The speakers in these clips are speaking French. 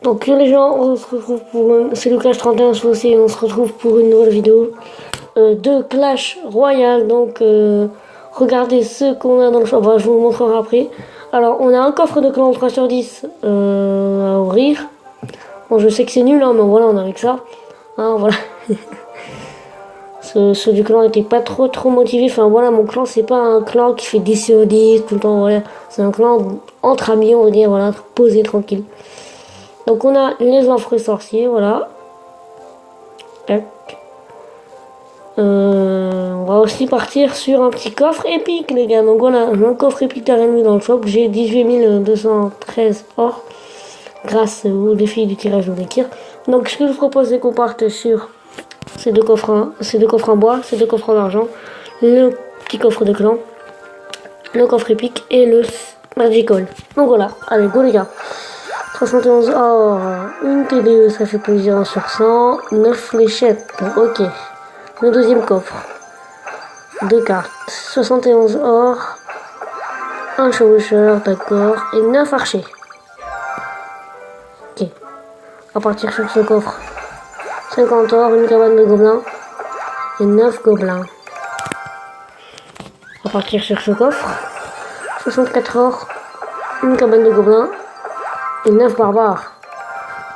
Donc les gens, on se retrouve pour c'est le Clash 31 aussi, on se retrouve pour une nouvelle vidéo de Clash Royale. Donc regardez ce qu'on a dans le shop, je vous le montrerai après. Alors on a un coffre de clan 3 sur 10 à ouvrir. Bon, je sais que c'est nul, hein, mais voilà, on a avec ça. Hein, voilà. Ceux du clan n'étaient pas trop motivés. Enfin voilà, mon clan c'est pas un clan qui fait 10 sur 10 tout le temps, voilà. C'est un clan entre amis, on va dire, voilà, posé, tranquille. Donc on a les affreux sorciers, voilà. Tac. On va aussi partir sur un petit coffre épique, les gars. Donc voilà, un coffre épique d'araignée dans le shop. J'ai 18 213 or grâce au défi du tirage de l'équire. Donc ce que je vous propose, c'est qu'on parte sur ces deux coffres en bois, ces deux coffres en argent, le petit coffre de clan, le coffre épique et le magical. Donc voilà, allez, go les gars. 71 or, une TDE, ça fait plaisir, 1 sur 100, 9 fléchettes, ok. Le deuxième coffre, 2 cartes, 71 or, un chevaucheur, d'accord, et 9 archers. Ok, on va partir sur ce coffre. 50 or, une cabane de gobelins, et 9 gobelins. On va partir sur ce coffre. 64 or, une cabane de gobelins, et 9 barbares.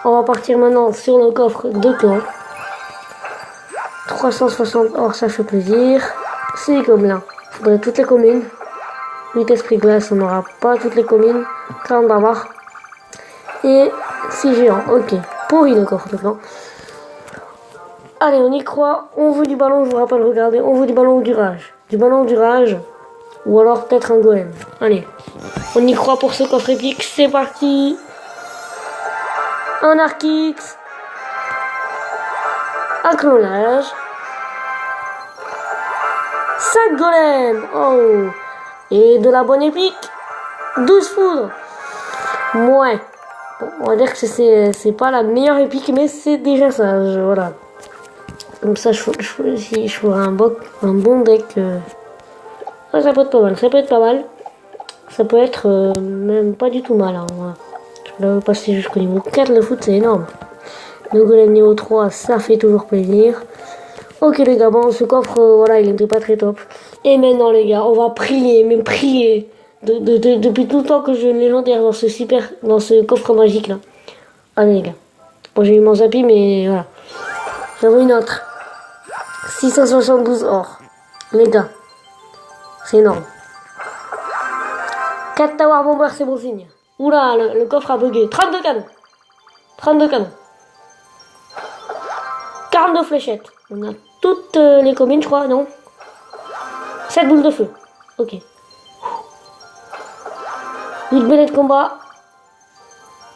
On va partir maintenant sur le coffre de clan. 360 or, ça fait plaisir. 6 gobelins. Faudrait toutes les communes. 8 esprits glace, on n'aura pas toutes les communes. 40 barbares. Et 6 géants. Ok. Pourri le coffre de clan. Allez, on y croit. On veut du ballon, je vous rappelle, regardez. On veut du ballon ou du rage. Du ballon ou du rage. Ou alors peut-être un golem. Allez. On y croit pour ce coffre épique. C'est parti. Un Archix, un clonage, 5 golems, oh, et de la bonne épique, 12 foudres. Ouais, bon, on va dire que c'est pas la meilleure épique, mais c'est déjà ça, voilà. Comme ça, si je ferai un bon deck, ouais, ça peut être pas mal, ça peut être pas mal. Ça peut être même pas du tout mal, hein, voilà. Je vais passer jusqu'au niveau 4, le foot c'est énorme. Le golem niveau 3, ça fait toujours plaisir. Ok les gars, bon ce coffre, voilà, il n'était pas très top. Et maintenant les gars, on va prier, mais prier. Depuis tout le temps que je légendaire dans ce coffre magique là. Allez les gars. Bon j'ai eu mon zappy, mais voilà. J'en veux une autre. 672 or. Les gars. C'est énorme. 4 Tower Bomber, c'est bon signe. Oula, le coffre a bugué. 32 canons. 32 canons. 42 fléchettes. On a toutes les communes, je crois, non? 7 boules de feu. Ok. 8 bêtes de combat.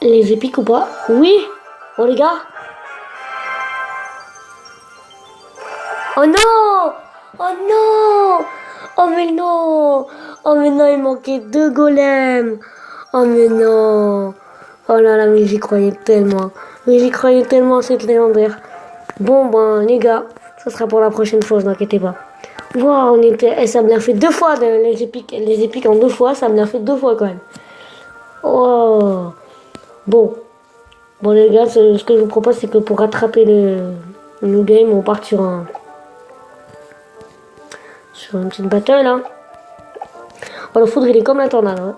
Les épiques ou pas? Oui. Bon, les gars. Oh non! Oh non! Oh mais non! Oh mais non, il manquait 2 golems. Oh mais non. Oh là là, mais j'y croyais tellement. Mais j'y croyais tellement cette légendaire. Bon ben les gars, ça sera pour la prochaine fois, ne inquiétez pas. Waouh, ça me l'a fait 2 fois les épiques en 2 fois, ça me l'a fait 2 fois quand même. Oh. Bon les gars, ce que je vous propose, c'est que pour rattraper le game, on part sur une petite battle là. Oh, le foudre il est comme la tornade. Ouais.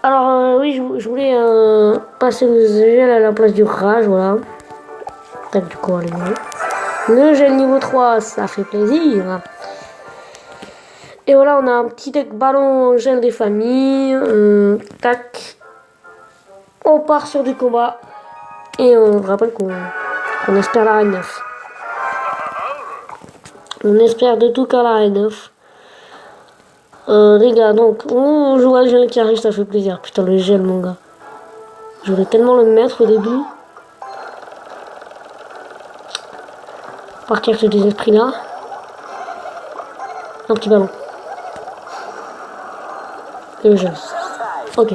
Alors oui, je voulais passer le gel à la place du rage, voilà. Tac, du coup, allez, le gel niveau 3, ça fait plaisir. Et voilà, on a un petit deck ballon gel des familles. Tac. On part sur du combat. Et on rappelle qu'on espère la reine 9. On espère de tout cas la reine 9. Les gars, donc, on joue à le gel qui arrive, ça fait plaisir. Putain, le gel, mon gars. Je voulais tellement le mettre au début. Partir sur des esprits là. Un petit ballon. Et le gel. Ok.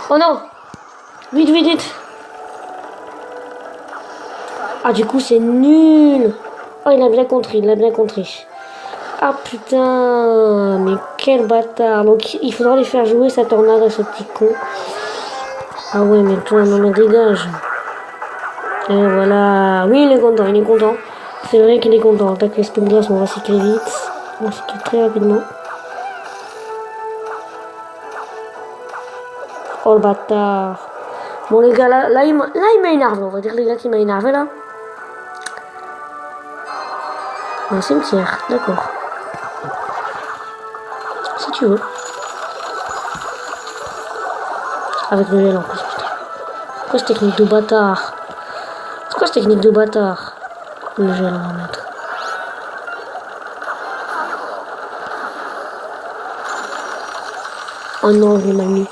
Oh non! Vite, vite, vite! Ah, du coup, c'est nul! Oh, il a bien contré, Ah putain, mais quel bâtard. Donc il faudra les faire jouer sa tornade à ce petit con. Ah ouais, mais toi, non, mais dégage. Et voilà. Oui, il est content, il est content. C'est vrai qu'il est content. Tac, l'esprit de glace, on va cycler vite. On va cycler très rapidement. Oh le bâtard. Bon les gars, là il m'a énervé. On va dire les gars qui m'a énervé là. Un cimetière, d'accord. Si tu veux. Avec le gel en plus, putain. C'est quoi cette technique de bâtard? C'est quoi cette technique de bâtard? Le gel on va mettre. Oh non, je l'ai mal mis.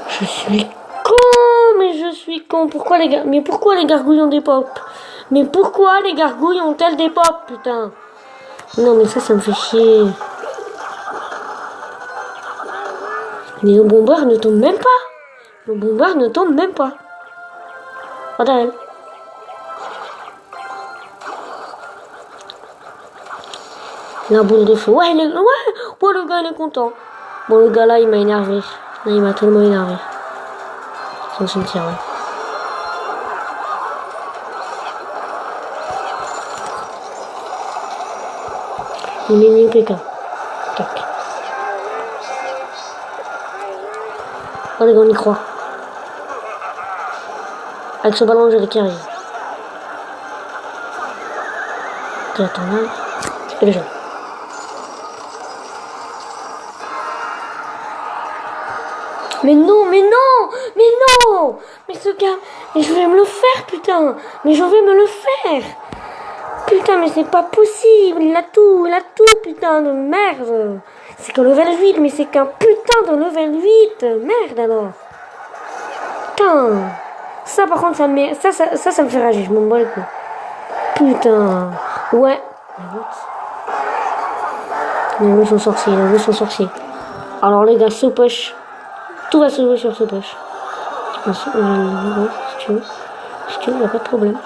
Je suis con, mais je suis con. Pourquoi les gars? Mais pourquoi les gargouilles ont des pop? Mais pourquoi les gargouilles ont-elles des pop, putain? Non, mais ça me fait chier. Mais le bombeur ne tombe même pas. Le bombeur ne tombe même pas. Regarde. La boule de feu. Ouais, ouais, le gars il est content. Bon, le gars là, il m'a énervé. Là, il m'a tellement énervé. C'est un cimetière, ouais. Il est mis quelqu'un. Tac. Oh les gars, on y croit. Avec ce ballon, j'ai qui arrive. Ok, attends là. Et le jeu. Mais non, mais non, mais non. Mais ce gars, mais je vais me le faire, putain. Mais je vais me le faire. Putain, mais c'est pas possible. Il a tout, putain de merde. C'est qu'un level 8, mais c'est qu'un putain de level 8. Merde alors. Putain. Ça par contre, ça me fait rager, je m'en bats les couilles. Putain. Ouais. Les roues sont sorciers, Alors les gars, ce push. Tout va se jouer sur ce push. Si tu veux, y a pas de problème.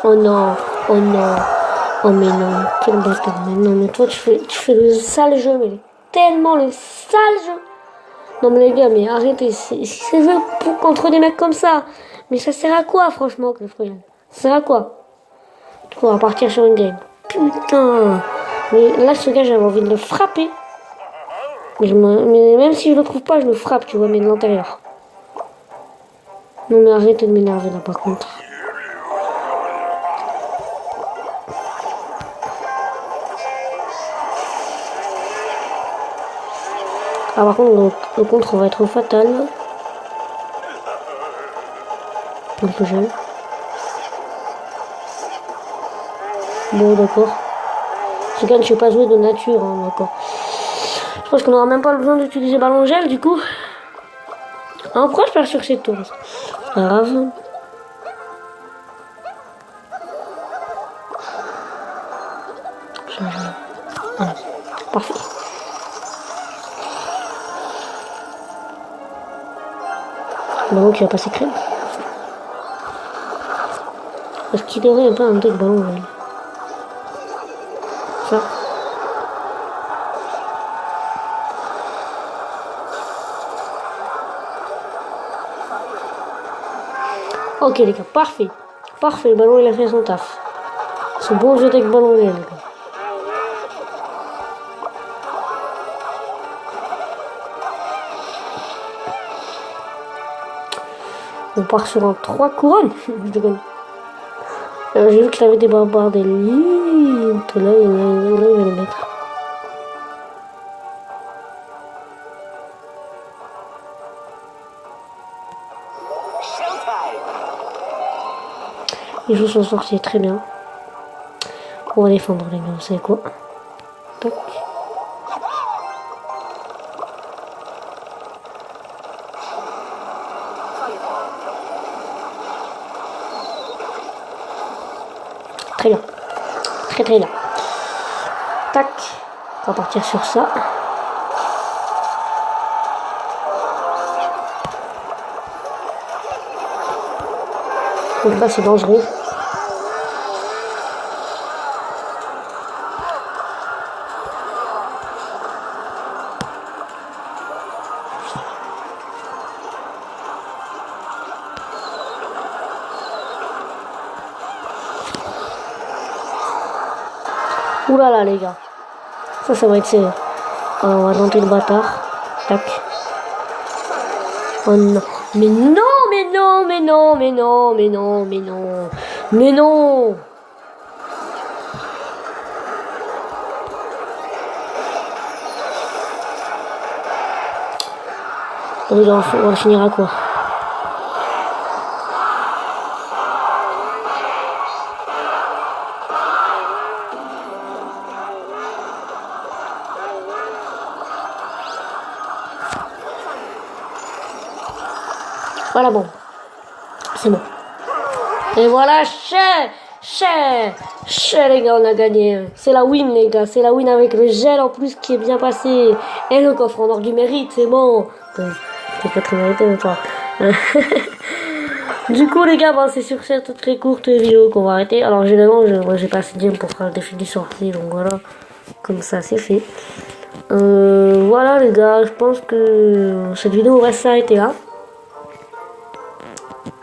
Oh non. Oh mais non, quel bâtard. Mais non, mais toi tu fais le sale jeu, mais tellement le sale jeu. Non mais les gars, mais arrêtez, si c'est vrai pour contre des mecs comme ça. Mais ça sert à quoi franchement, Clash Royale? Ça sert à quoi? Du coup, on va partir sur une game. Putain. Mais là, ce gars, j'avais envie de le frapper. Mais même si je le trouve pas, je le frappe, tu vois, mais de l'intérieur. Non mais arrêtez de m'énerver là par contre. Ah par contre, le contre va être fatal. Un peu jeune. Bon d'accord. Ce gars ne sait pas jouer de nature, hein, d'accord. Je pense qu'on n'aura même pas besoin d'utiliser ballon gel du coup. Ah, pourquoi je perds sur cette tour? C'est pas grave. Voilà. Parfait. Ballon qui va passer crème. Parce qu'il devrait pas un truc ballon gel. Ça. Ok les gars, parfait. Parfait, le ballon il a fait son taf. C'est bon jeu avec ballon les gars. On part sur un 3 couronnes. Je déconne. J'ai vu qu'il avait des barbares d'élite. Là, il va les mettre. Il joue son sorcier très bien. On va défendre les gars, vous savez quoi? Tac. Très bien. Très bien. Tac. On va partir sur ça. Donc là c'est dangereux. Ouh là là, les gars. Ça va être sévère. Alors, on va tenter le bâtard. Tac. Oh non. Mais non, mais non, mais non, mais non, mais non, mais non. Mais non. On va finir à quoi? Voilà, bon. C'est bon. Et voilà, les gars, on a gagné. C'est la win, les gars. C'est la win avec le gel en plus qui est bien passé. Et le coffre en or du mérite, c'est bon. T'es pas très mérité, mais toi. Du coup, les gars, bon, c'est sur cette très courte vidéo qu'on va arrêter. Alors, généralement, j'ai pas assez de game pour faire le défi du sortie, donc voilà. Comme ça, c'est fait. Voilà, les gars, je pense que cette vidéo va s'arrêter là.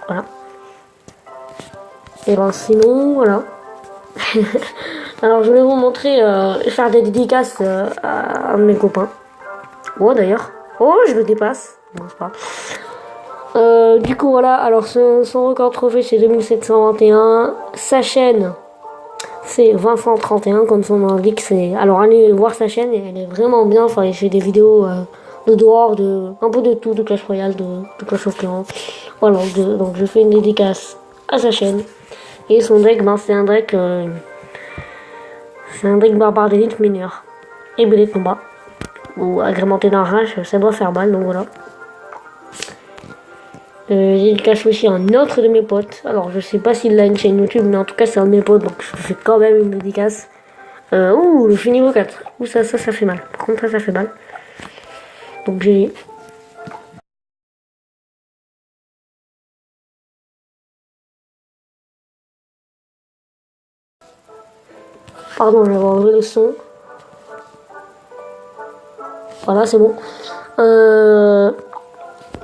Voilà. Et ben sinon, voilà. Alors je vais vous montrer, faire des dédicaces à mes copains. Oh d'ailleurs. Oh, je le dépasse. Bon, c'est pas grave. Du coup voilà, alors son record trophée c'est 2721. Sa chaîne c'est Vincent 31 comme son nom l'indique. Alors allez voir sa chaîne, elle est vraiment bien. Enfin il fait des vidéos de dehors, un peu de tout, de Clash Royale, de Clash of Clans. Voilà, donc je fais une dédicace à sa chaîne. Et son deck, ben, c'est un deck barbare d'élite mineur. Et blé de combat. Ou agrémenté d'un rage, ça doit faire mal, donc voilà. Dédicace aussi à un autre de mes potes. Alors je sais pas s'il a une chaîne YouTube, mais en tout cas c'est un de mes potes, donc je fais quand même une dédicace. Ouh, je suis niveau 4. Ouh, ça fait mal. Par contre, ça fait mal. Donc j'ai... Pardon, j'avais enlevé le son. Voilà, c'est bon.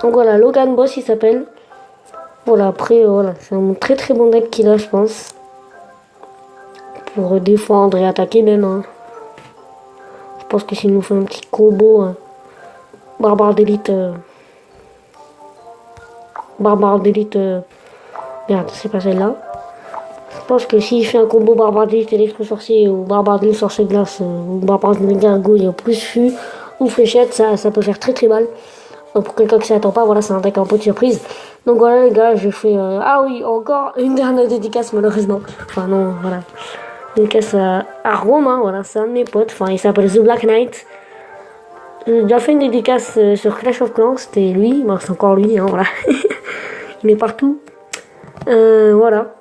Donc voilà, Logan Boss il s'appelle. Voilà, après, voilà, c'est un très très bon deck qu'il a, je pense. Pour défendre et attaquer même. Hein. Je pense que s'il nous fait un petit combo barbare d'élite. Merde, c'est pas celle-là. Je pense que s'il fait un combo barbare d'élite électro-sorcier ou barbare d'élite sorcier glace ou barbare d'élite gargouille plus fût ou fléchette, ça peut faire très très mal. Donc pour quelqu'un qui s'y attend pas, voilà, c'est un deck un peu de surprise. Donc voilà les gars, je fais... Ah oui, encore une dernière dédicace malheureusement. Enfin non, voilà. Dédicace à Romain, voilà, c'est un de mes potes. Enfin, il s'appelle The Black Knight. J'ai déjà fait une dédicace sur Clash of Clans, c'était lui. Bon, c'est encore lui, hein, voilà. Il est partout. Voilà.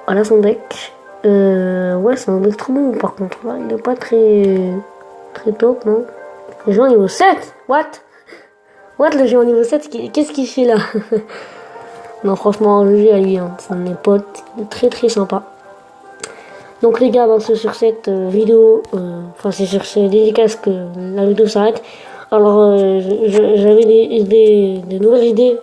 Voilà son deck. Ouais, c'est un deck trop bon par contre. Là, il est pas très top, non? Le jeu au niveau 7. What, le jeu au niveau 7, qu'est-ce qu'il fait là? Non, franchement, le jeu à lui, hein, c'est un de mes potes. Il est très très sympa. Donc les gars, c'est sur cette vidéo, enfin c'est sur ces dédicaces que la vidéo s'arrête. Alors j'avais des nouvelles idées,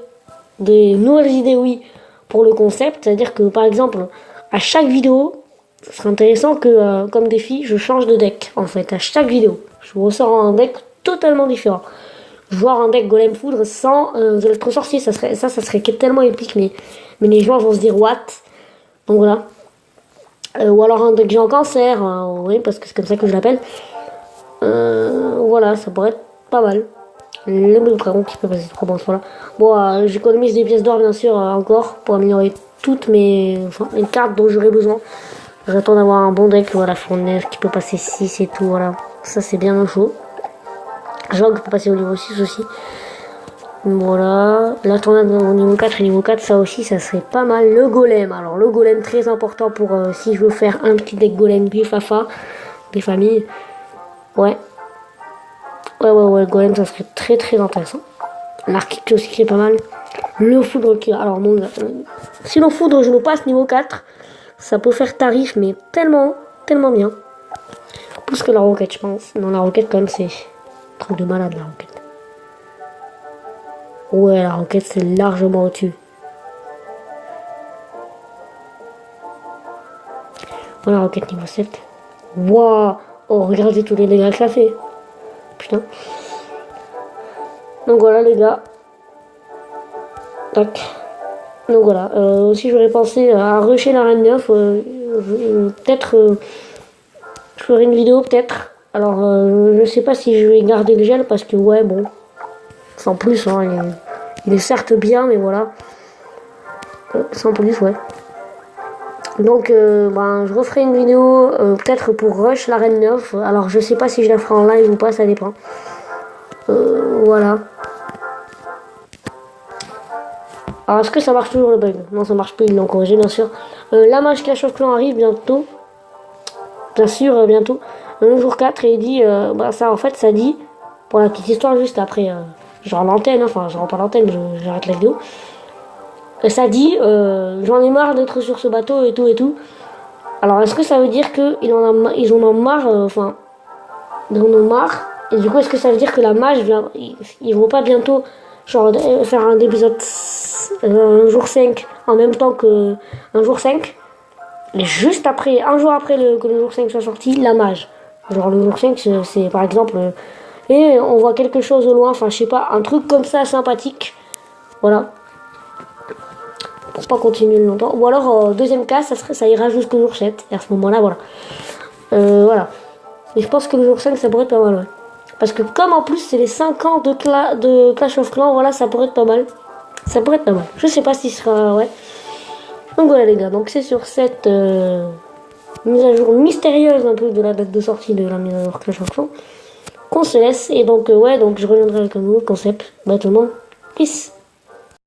oui, pour le concept. C'est-à-dire que par exemple, à chaque vidéo, ce serait intéressant que comme défi, je change de deck en fait. À chaque vidéo, je vous ressors un deck totalement différent. Voir un deck Golem Foudre sans électro-sorcier, ça serait tellement épique, mais les joueurs vont se dire what. Donc voilà. Ou alors un deck géant cancer, oui, parce que c'est comme ça que je l'appelle. Voilà, ça pourrait être pas mal. Le dragon qui peut passer 3 bandes, voilà. Bon, j'économise des pièces d'or bien sûr encore pour améliorer toutes les cartes dont j'aurai besoin. J'attends d'avoir un bon deck, voilà, fournaise qui peut passer 6 et tout, voilà. Ça c'est bien chaud. Jog peut passer au niveau 6 aussi. Voilà, la tornade au niveau 4 et niveau 4, ça aussi, ça serait pas mal. Le golem, alors le golem très important pour si je veux faire un petit deck golem Bifafa, des familles. Ouais, le golem, ça serait très très intéressant. L'arctique aussi qui est pas mal. Le foudre qui, alors non, si le foudre je nous passe niveau 4, ça peut faire tarif, mais tellement bien. Plus que la roquette, je pense. Non, la roquette quand même, c'est un truc de malade la roquette. Ouais, la roquette, c'est largement au-dessus. Voilà, roquette niveau 7. Waouh. Oh, regardez tous les dégâts que ça fait. Putain. Donc voilà les gars. Tac. Donc voilà. Aussi j'aurais pensé à rusher la reine 9. Peut-être je ferai une vidéo peut-être. Alors je sais pas si je vais garder le gel parce que ouais bon. Sans plus hein, il est certes bien mais voilà. Sans plus ouais. Donc ben, je referai une vidéo peut-être pour rush la reine 9. Alors je sais pas si je la ferai en live ou pas, ça dépend. Voilà. Alors est-ce que ça marche toujours le bug? Non ça marche plus, ils l'ont corrigé bien sûr. La mage Clash of Clans arrive bientôt. Bien sûr bientôt. Le jour 4 et il dit bah ça en fait ça dit pour la petite histoire juste après genre l'antenne, enfin je rends pas l'antenne, j'arrête la vidéo. Ça dit j'en ai marre d'être sur ce bateau et tout et tout. Alors est-ce que ça veut dire que ils en ont marre, enfin ils en ont marre et du coup est-ce que ça veut dire que la mage ils vont pas bientôt genre faire un épisode un jour 5 en même temps que un jour 5 et juste après un jour après que le jour 5 soit sorti la mage genre le jour 5 c'est par exemple et on voit quelque chose au loin, enfin je sais pas, un truc comme ça sympathique, voilà, pour pas continuer longtemps. Ou alors deuxième cas ça ira jusqu'au jour 7 et à ce moment là voilà. Voilà, mais je pense que le jour 5 ça pourrait être pas mal ouais. Parce que comme en plus c'est les 5 ans de Clash of Clans, voilà ça pourrait être pas mal. Ça pourrait être pas mal, je sais pas si ce sera ouais. Donc voilà les gars, donc c'est sur cette mise à jour mystérieuse un peu de la date de sortie de la mise à jour Clash of Clans qu'on se laisse. Et donc ouais, donc je reviendrai avec un nouveau concept. Bah tout le monde, peace.